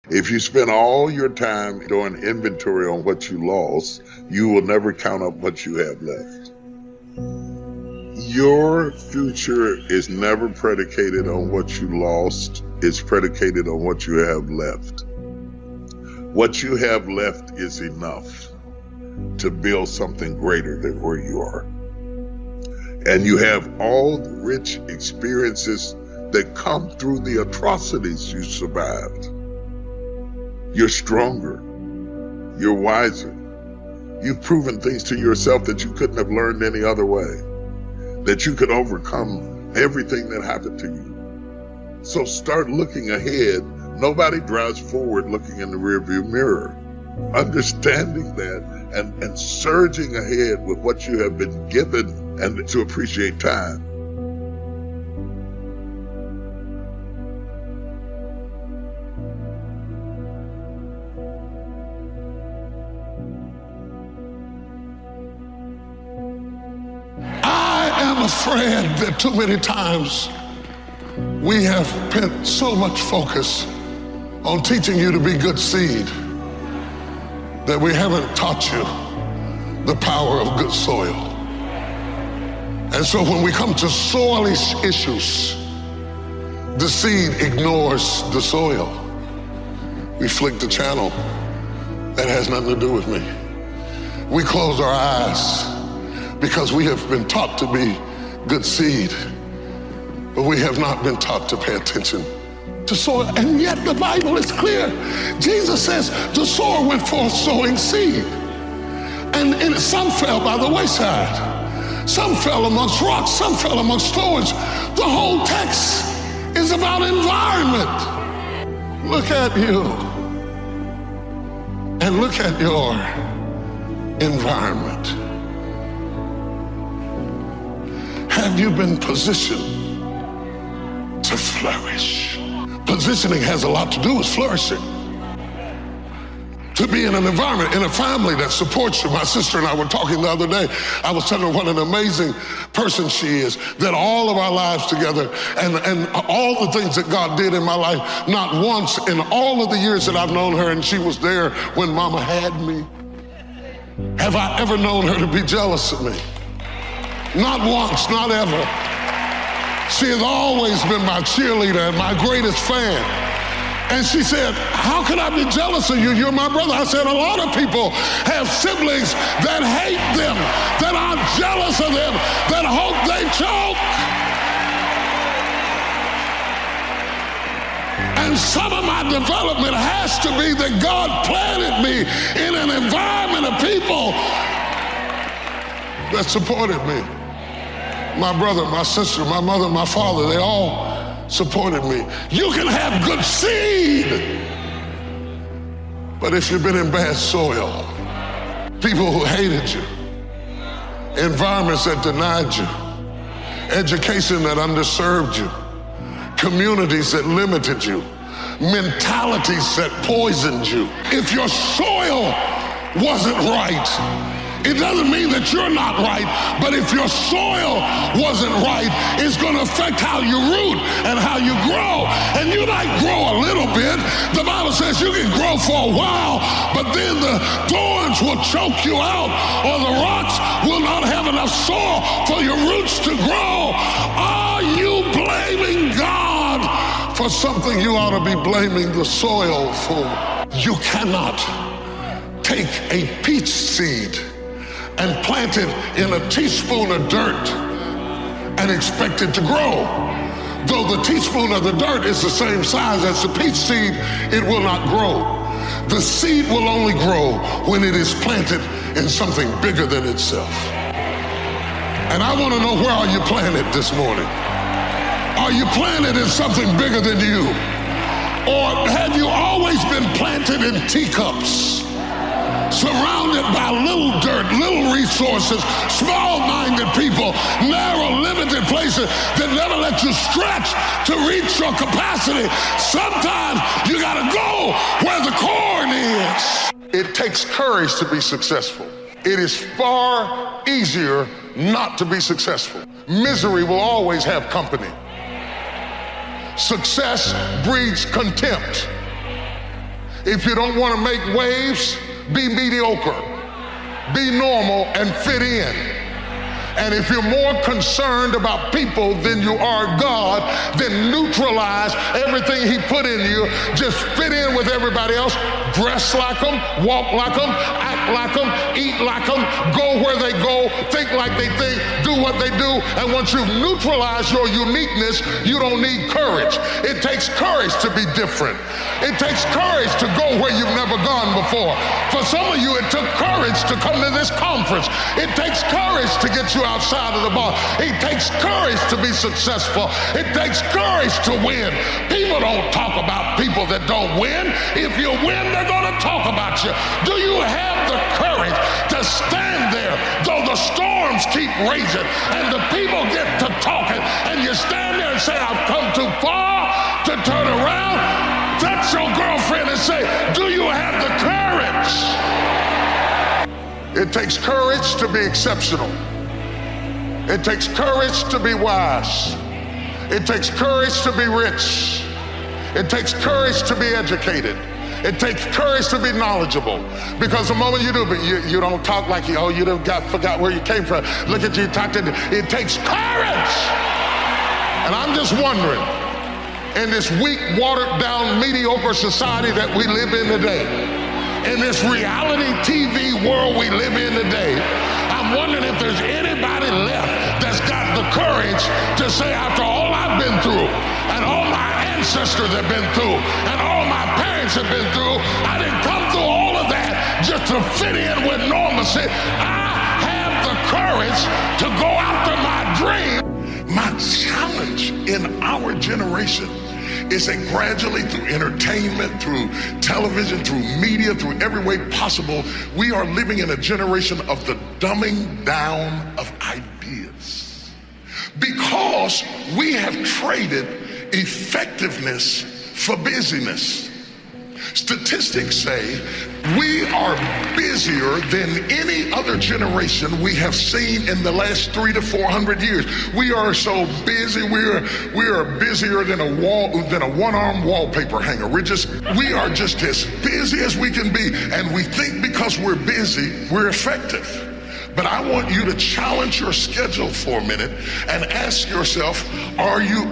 If you spend all your time doing inventory on what you lost, you will never count up what you have left. Your future is never predicated on what you lost. It's predicated on what you have left. What you have left is enough to build something greater than where you are. And you have all the rich experiences that come through the atrocities you survived. You're stronger. You're wiser. You've proven things to yourself that you couldn't have learned any other way. That you could overcome everything that happened to you. So start looking ahead. Nobody drives forward looking in the rearview mirror. Understanding that and surging ahead with what you have been given and to appreciate time. I'm afraid that too many times we have spent so much focus on teaching you to be good seed that we haven't taught you the power of good soil. And so when we come to soil issues, the seed ignores the soil. We flick the channel. That has nothing to do with me. We close our eyes because we have been taught to be good seed, but we have not been taught to pay attention to soil. And yet the Bible is clear. Jesus says the sower went forth sowing seed. And some fell by the wayside. Some fell amongst rocks. Some fell amongst thorns. The whole text is about environment. Look at you and look at your environment. Have you been positioned to flourish? Positioning has a lot to do with flourishing. To be in an environment, in a family that supports you. My sister and I were talking the other day. I was telling her what an amazing person she is, that all of our lives together and all the things that God did in my life, not once in all of the years that I've known her, and she was there when Mama had me, have I ever known her to be jealous of me. Not once, not ever. She has always been my cheerleader and my greatest fan. And she said, how can I be jealous of you? You're my brother. I said, a lot of people have siblings that hate them, that are jealous of them, that hope they choke. And some of my development has to be that God planted me in an environment of people that supported me. My brother, my sister, my mother, my father, they all supported me. You can have good seed, but if you've been in bad soil, people who hated you, environments that denied you, education that underserved you, communities that limited you, mentalities that poisoned you. If your soil wasn't right, it doesn't mean that you're not right, but if your soil wasn't right, it's going to affect how you root and how you grow. And you might grow a little bit. The Bible says you can grow for a while, but then the thorns will choke you out, or the rocks will not have enough soil for your roots to grow. Are you blaming God for something you ought to be blaming the soil for? You cannot take a peach seed and plant it in a teaspoon of dirt and expect it to grow. Though the teaspoon of the dirt is the same size as the peach seed, it will not grow. The seed will only grow when it is planted in something bigger than itself. And I want to know, where are you planted this morning? Are you planted in something bigger than you? Or have you always been planted in teacups? Surrounded by little dirt, little resources, small-minded people, narrow, limited places that never let you stretch to reach your capacity. Sometimes you gotta go where the corn is. It takes courage to be successful. It is far easier not to be successful. Misery will always have company. Success breeds contempt. If you don't want to make waves, be mediocre. Be normal and fit in. And if you're more concerned about people than you are God, then neutralize everything he put in you. Just fit in with everybody else. Dress like them, walk like them, act like them, eat like them, go where they go, think like they think, do what they do. And once you've neutralized your uniqueness, you don't need courage. It takes courage to be different. It takes courage to go where you've never gone before. For some of you, it took courage to come to this conference. It takes courage to get you outside of the bar. It takes courage to be successful. It takes courage to win. People don't talk about people that don't win. If you win, they're going to talk about you. Do you have the courage to stand there though the storms keep raging and the people get to talking and you stand there and say, I've come too far to turn around? Touch your girlfriend and say, do you have the courage? It takes courage to be exceptional. It takes courage to be wise. It takes courage to be rich. It takes courage to be educated. It takes courage to be knowledgeable. Because the moment you do, but you don't talk like you forgot where you came from. Look at you talking. It takes courage. And I'm just wondering, in this weak, watered down, mediocre society that we live in today, in this reality TV world we live in today, I'm wondering if there's anybody left that's got the courage to say, after all I've been through and all my ancestors have been through and all my parents have been through, I didn't come through all of that just to fit in with normalcy. I have the courage to go after my dream. My challenge in our generation is that gradually, through entertainment, through television, through media, through every way possible, we are living in a generation of the dumbing down of ideas. Because we have traded effectiveness for busyness. Statistics say we are busier than any other generation we have seen in the last 300 to 400 years. We are so busy. We are busier than a one-arm wallpaper hanger. We are just as busy as we can be, and we think because we're busy, we're effective. But I want you to challenge your schedule for a minute and ask yourself, are you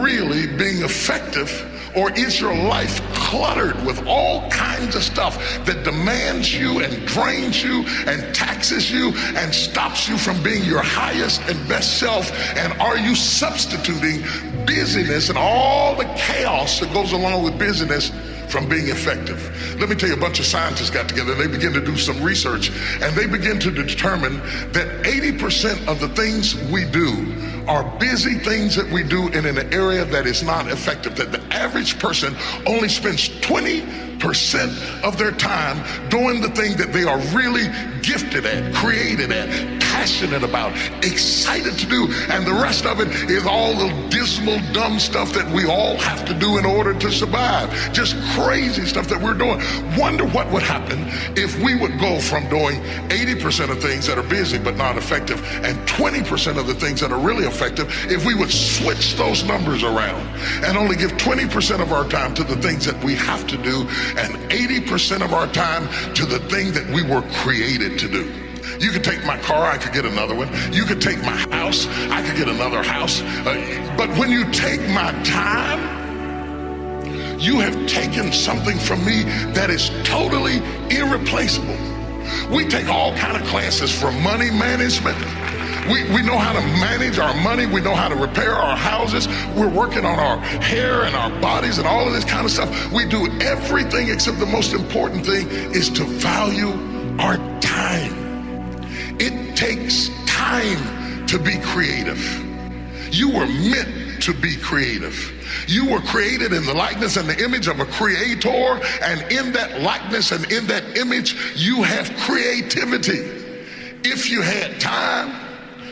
really being effective? Or is your life cluttered with all kinds of stuff that demands you and drains you and taxes you and stops you from being your highest and best self? And are you substituting busyness and all the chaos that goes along with busyness from being effective? Let me tell you, a bunch of scientists got together and they began to do some research, and they begin to determine that 80% of the things we do are busy things that we do in an area that is not effective, that the average person only spends 20% of their time doing the thing that they are really gifted at, created at, passionate about, excited to do, and the rest of it is all the dismal, dumb stuff that we all have to do in order to survive. Just crazy stuff that we're doing. Wonder what would happen if we would go from doing 80% of things that are busy but not effective and 20% of the things that are really effective if we would switch those numbers around and only give 20% of our time to the things that we have to do and 80% of our time to the thing that we were created to do. You could take my car, I could get another one. You could take my house, I could get another house. But when you take my time, you have taken something from me that is totally irreplaceable. We take all kind of classes for money management. We know how to manage our money. We know how to repair our houses. We're working on our hair and our bodies and all of this kind of stuff. We do everything except the most important thing is to value our time. It takes time to be creative. You were meant to be creative. You were created in the likeness and the image of a creator, and in that likeness and in that image, you have creativity. If you had time,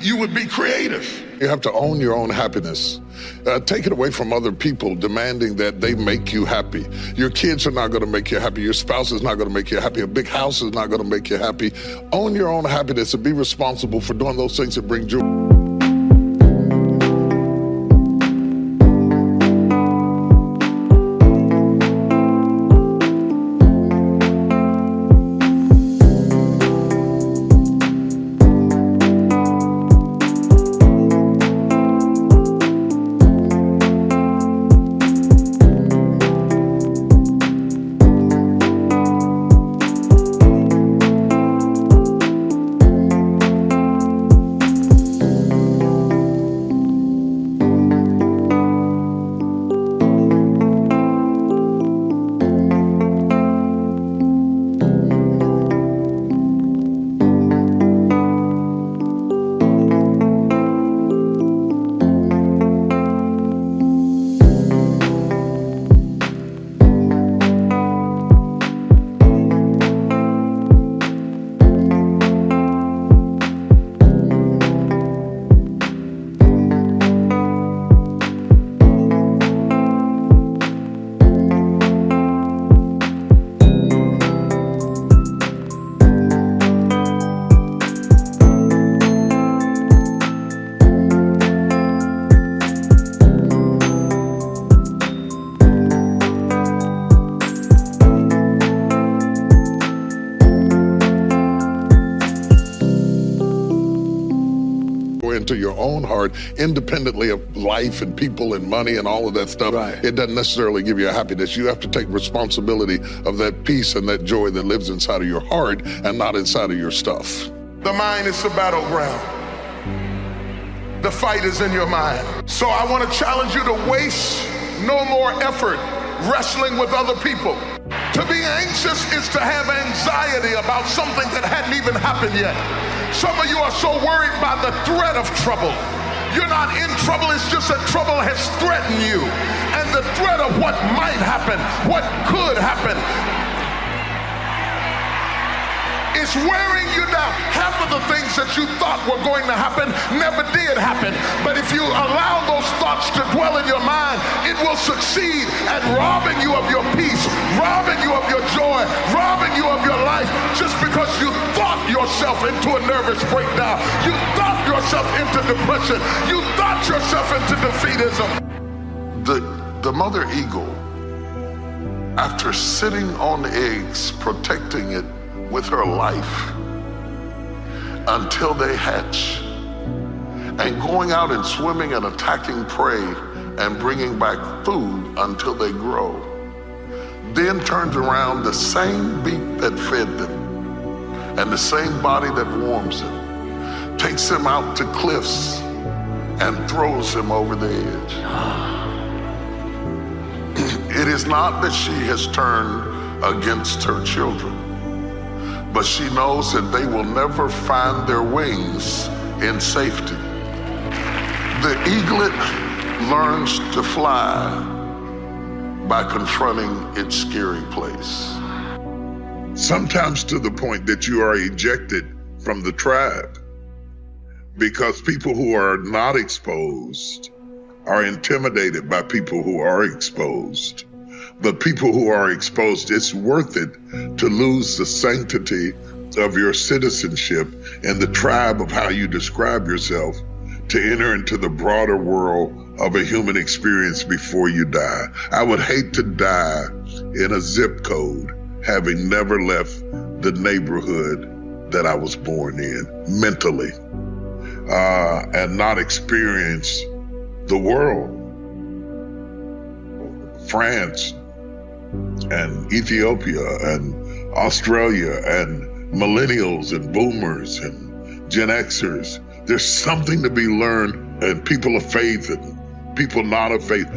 you would be creative. You have to own your own happiness. Take it away from other people demanding that they make you happy. Your kids are not going to make you happy. Your spouse is not going to make you happy. A big house is not going to make you happy. Own your own happiness and be responsible for doing those things that bring joy. to your own heart, independently of life and people and money and all of that stuff, Right. it doesn't necessarily give you a happiness. You have to take responsibility of that peace and that joy that lives inside of your heart and not inside of your stuff. The mind is the battleground. The fight is in your mind. So I want to challenge you to waste no more effort wrestling with other people. To be anxious is to have anxiety about something that hadn't even happened yet. Some of you are so worried by the threat of trouble. You're not in trouble, it's just that trouble has threatened you. And the threat of what might happen, what could happen, is wearing you down. Half of the things that you thought were going to happen never did happen. But if you allow those thoughts to dwell in your mind, it will succeed at robbing you of your peace, robbing you of your joy, robbing you of your life, just because you thought yourself into a nervous breakdown. You thought yourself into depression. You thought yourself into defeatism. The mother eagle, after sitting on eggs, protecting it with her life until they hatch, and going out and swimming and attacking prey and bringing back food until they grow, then turns around, the same beak that fed them and the same body that warms them takes them out to cliffs and throws them over the edge. It is not that she has turned against her children, but she knows that they will never find their wings in safety. The eaglet learns to fly by confronting its scary place. Sometimes to the point that you are ejected from the tribe, because people who are not exposed are intimidated by people who are exposed. But people who are exposed, it's worth it to lose the sanctity of your citizenship and the tribe of how you describe yourself to enter into the broader world of a human experience before you die. I would hate to die in a zip code having never left the neighborhood that I was born in mentally, and not experience the world. France and Ethiopia and Australia and millennials and boomers and Gen Xers. There's something to be learned, and people of faith and people not of faith.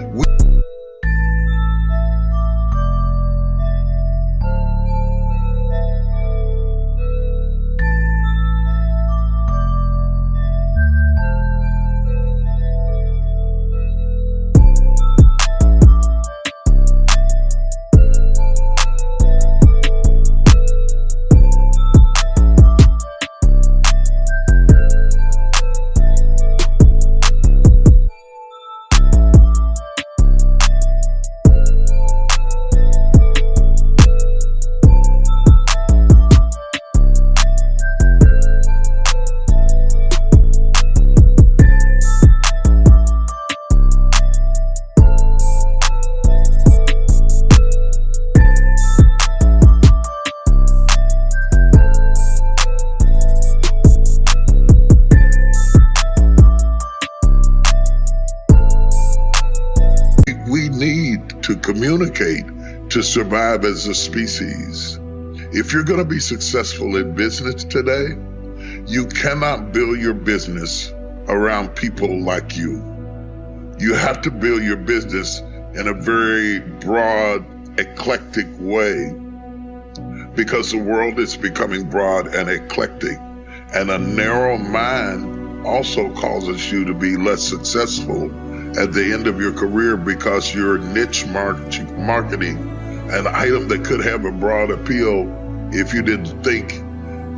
We need to communicate to survive as a species. If you're going to be successful in business today, you cannot build your business around people like you. You have to build your business in a very broad, eclectic way, because the world is becoming broad and eclectic, and a narrow mind also causes you to be less successful at the end of your career, because you're niche marketing an item that could have a broad appeal if you didn't think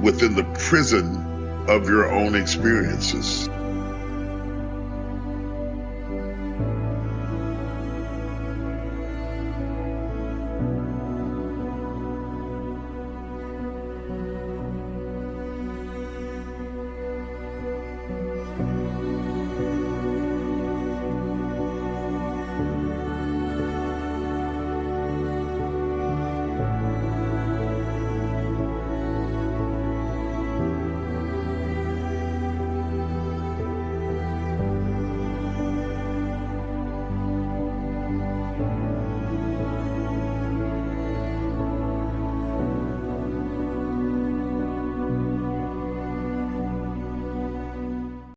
within the prison of your own experiences.